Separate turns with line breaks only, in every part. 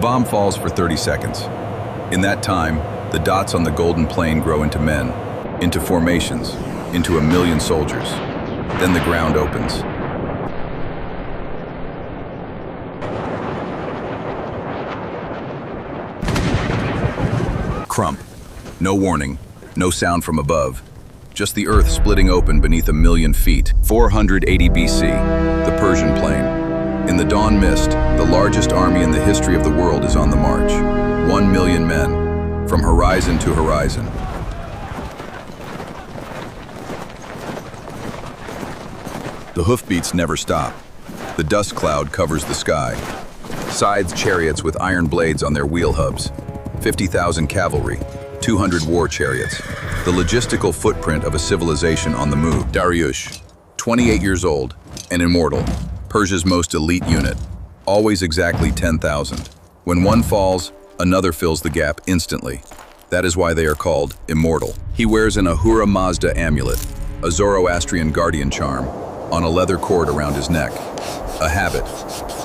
bomb falls for 30 seconds. In that time, the dots on the golden plain grow into men, into formations, into 1 million soldiers. Then the ground opens. Crump. No warning, no sound from above. Just the earth splitting open beneath 1 million feet. 480 BC, the Persian plain. In the dawn mist, the largest army in the history of the world is on the march. 1 million men, from horizon to horizon. The hoofbeats never stop. The dust cloud covers the sky. Scythed chariots with iron blades on their wheel hubs. 50,000 cavalry, 200 war chariots. The logistical footprint of a civilization on the move. Dariush, 28 years old, an immortal, Persia's most elite unit. Always exactly 10,000. When one falls, another fills the gap instantly. That is why they are called immortal. He wears an Ahura Mazda amulet, a Zoroastrian guardian charm, on a leather cord around his neck. A habit,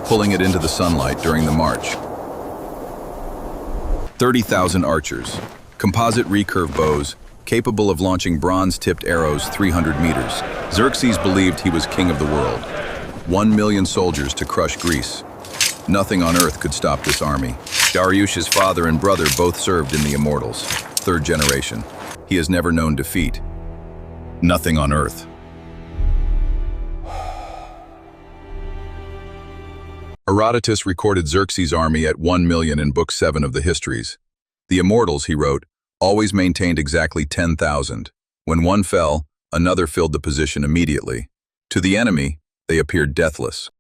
pulling it into the sunlight during the march. 30,000 archers, composite recurve bows, capable of launching bronze-tipped arrows 300 meters. Xerxes believed he was king of the world. 1 million soldiers to crush Greece. Nothing on earth could stop this army. Dariush's father and brother both served in the Immortals, 3rd generation. He has never known defeat. Nothing on earth. Herodotus recorded Xerxes' army at 1 million in Book 7 of the Histories. The Immortals, he wrote, always maintained exactly 10,000. When one fell, another filled the position immediately. To the enemy, they appeared deathless.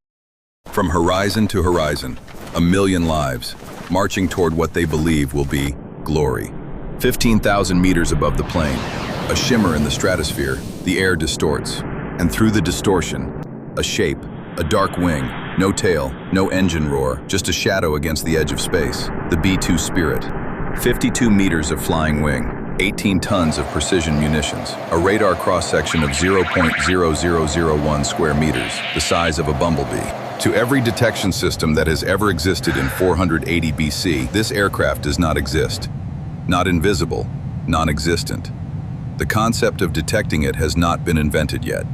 From horizon to horizon, 1 million lives, marching toward what they believe will be glory. 15,000 meters above the plain, a shimmer in the stratosphere, the air distorts. And through the distortion, a shape, a dark wing, no tail, no engine roar, just a shadow against the edge of space. The B-2 Spirit. 52 meters of flying wing, 18 tons of precision munitions, a radar cross-section of 0.0001 square meters, the size of a bumblebee. To every detection system that has ever existed in 480 BC, this aircraft does not exist. Not invisible, non-existent. The concept of detecting it has not been invented yet.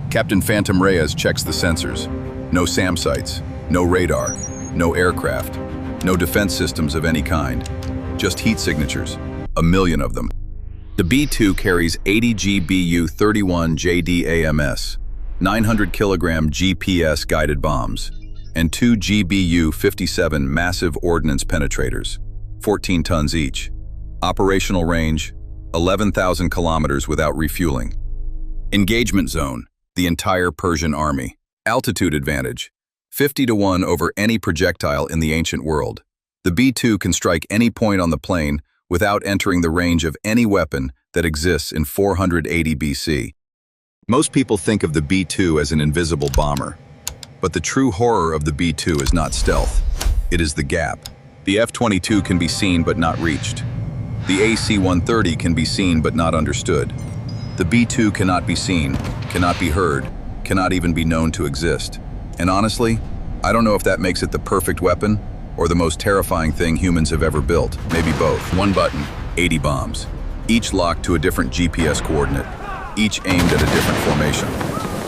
Captain Phantom Reyes checks the sensors. No SAM sites, no radar, no aircraft, no defense systems of any kind. Just heat signatures, 1 million of them. The B-2 carries 80 GBU-31 JDAMs, 900 kilogram GPS guided bombs, and 2 GBU-57 massive ordnance penetrators, 14 tons each. Operational range, 11,000 kilometers without refueling. Engagement zone, the entire Persian army. Altitude advantage, 50-1 over any projectile in the ancient world. The B-2 can strike any point on the plane without entering the range of any weapon that exists in 480 BC. Most people think of the B-2 as an invisible bomber, but the true horror of the B-2 is not stealth. It is the gap. The F-22 can be seen but not reached. The AC-130 can be seen but not understood. The B-2 cannot be seen, cannot be heard, cannot even be known to exist. And honestly, I don't know if that makes it the perfect weapon or the most terrifying thing humans have ever built. Maybe both. One button, 80 bombs, each locked to a different GPS coordinate, each aimed at a different formation.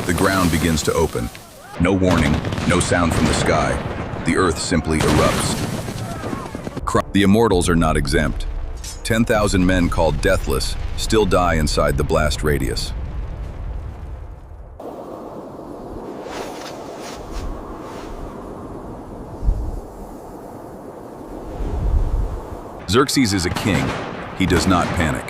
The ground begins to open. No warning, no sound from the sky. The earth simply erupts. The Immortals are not exempt. 10,000 men called Deathless still die inside the blast radius. Xerxes is a king. He does not panic.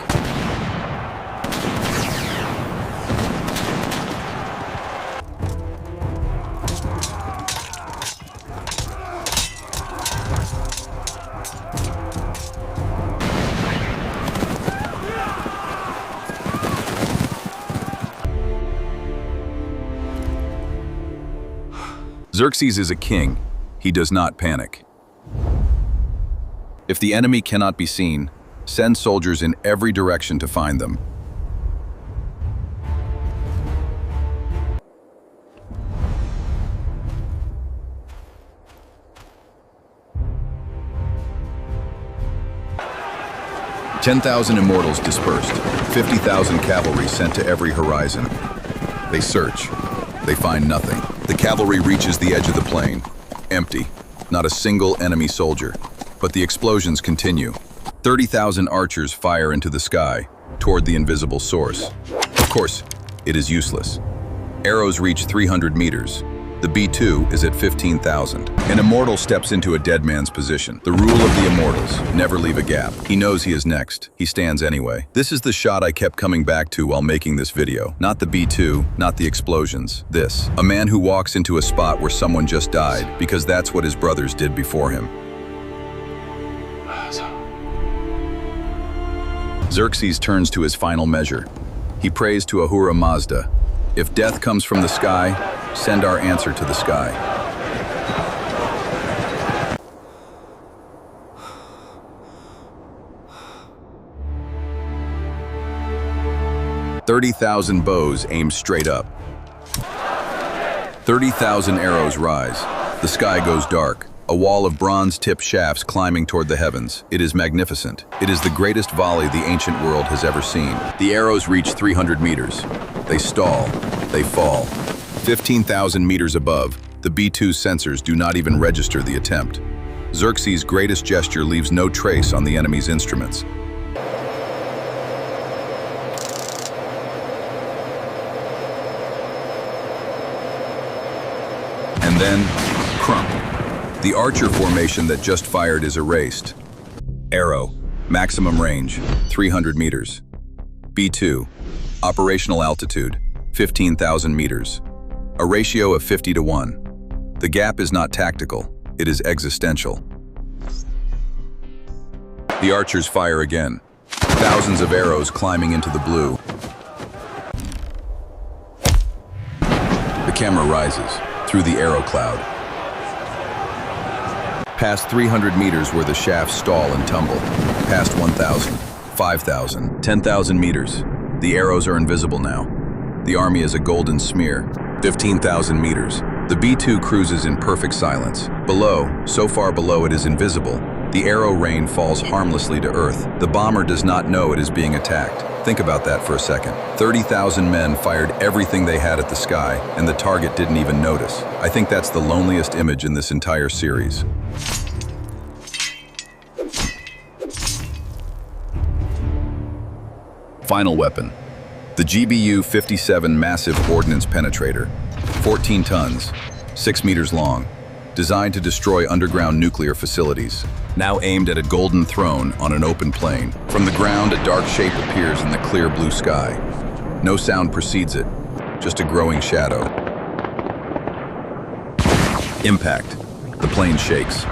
Xerxes is a king. He does not panic. If the enemy cannot be seen, send soldiers in every direction to find them. 10,000 Immortals dispersed, 50,000 cavalry sent to every horizon. They search. They find nothing. The cavalry reaches the edge of the plain. Empty. Not a single enemy soldier. But the explosions continue. 30,000 archers fire into the sky, toward the invisible source. Of course, it is useless. Arrows reach 300 meters. The B-2 is at 15,000. An Immortal steps into a dead man's position. The rule of the Immortals, never leave a gap. He knows he is next. He stands anyway. This is the shot I kept coming back to while making this video. Not the B-2, not the explosions. This. A man who walks into a spot where someone just died, because that's what his brothers did before him. Xerxes turns to his final measure. He prays to Ahura Mazda. If death comes from the sky, send our answer to the sky. "30,000 bows aim straight up. 30,000 arrows rise. The sky goes dark. A wall of bronze-tipped shafts climbing toward the heavens. It is magnificent. It is the greatest volley the ancient world has ever seen. The arrows reach 300 meters. They stall. They fall. 15,000 meters above, the B-2 sensors do not even register the attempt. Xerxes' greatest gesture leaves no trace on the enemy's instruments. And then, crump. The archer formation that just fired is erased. Arrow, maximum range, 300 meters. B-2, operational altitude, 15,000 meters. A ratio of 50-1. The gap is not tactical, it is existential. The archers fire again. Thousands of arrows climbing into the blue. The camera rises through the arrow cloud. Past 300 meters where the shafts stall and tumble. Past 1,000, 5,000, 10,000 meters. The arrows are invisible now. The army is a golden smear. 15,000 meters. The B-2 cruises in perfect silence. Below, so far below it is invisible, the arrow rain falls harmlessly to earth. The bomber does not know it is being attacked. Think about that for a second. 30,000 men fired everything they had at the sky, and the target didn't even notice. I think that's the loneliest image in this entire series. Final weapon. The GBU-57 massive ordnance penetrator. 14 tons, 6 meters long, designed to destroy underground nuclear facilities. Now aimed at a golden throne on an open plain. From the ground, a dark shape appears in the clear blue sky. No sound precedes it, just a growing shadow. Impact. The plane shakes.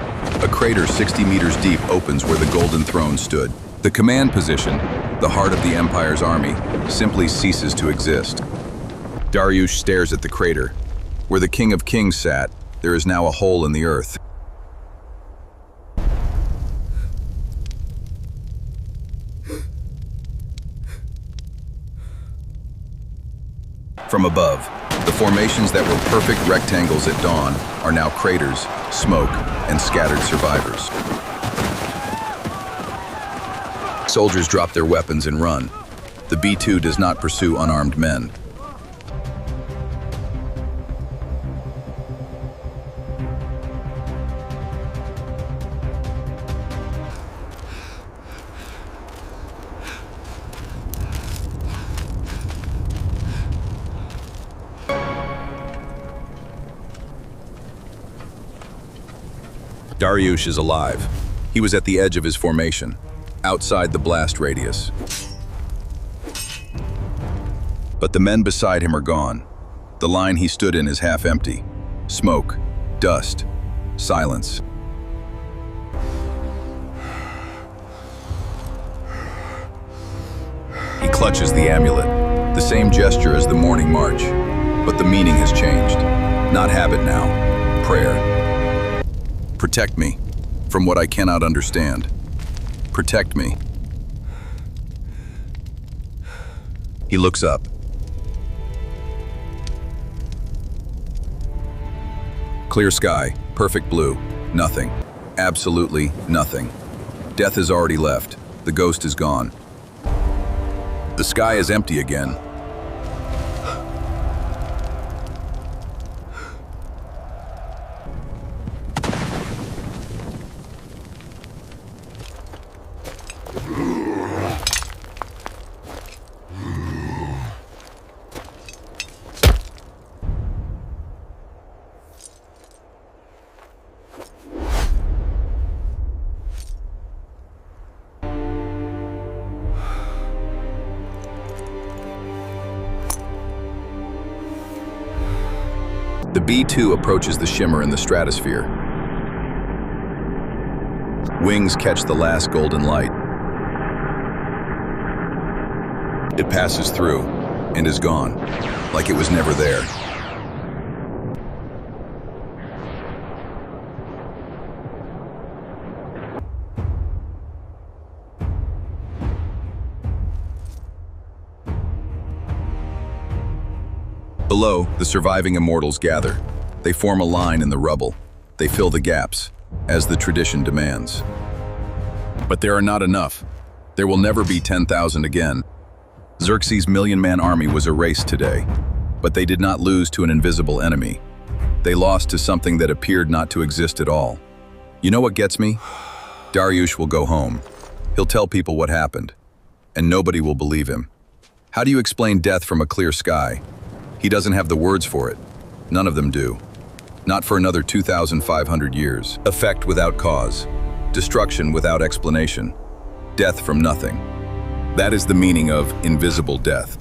A crater 60 meters deep opens where the golden throne stood. The command position, the heart of the Empire's army, simply ceases to exist. Dariush stares at the crater. Where the King of Kings sat, there is now a hole in the earth. From above, the formations that were perfect rectangles at dawn are now craters, smoke, and scattered survivors. Soldiers drop their weapons and run. The B-2 does not pursue unarmed men. Dariush is alive. He was at the edge of his formation, outside the blast radius. But the men beside him are gone. The line he stood in is half empty. Smoke, dust, silence. He clutches the amulet, the same gesture as the morning march, but the meaning has changed. Not habit now, prayer. Protect me from what I cannot understand. Protect me. He looks up. Clear sky, perfect blue, nothing. Absolutely nothing. Death has already left. The ghost is gone. The sky is empty again. The B-2 approaches the shimmer in the stratosphere. Wings catch the last golden light. It passes through and is gone, like it was never there. Below, the surviving Immortals gather. They form a line in the rubble. They fill the gaps, as the tradition demands. But there are not enough. There will never be 10,000 again. Xerxes' million-man army was erased today, but they did not lose to an invisible enemy. They lost to something that appeared not to exist at all. You know what gets me? Dariush will go home. He'll tell people what happened, and nobody will believe him. How do you explain death from a clear sky? He doesn't have the words for it. None of them do. Not for another 2,500 years. Effect without cause. Destruction without explanation. Death from nothing. That is the meaning of invisible death.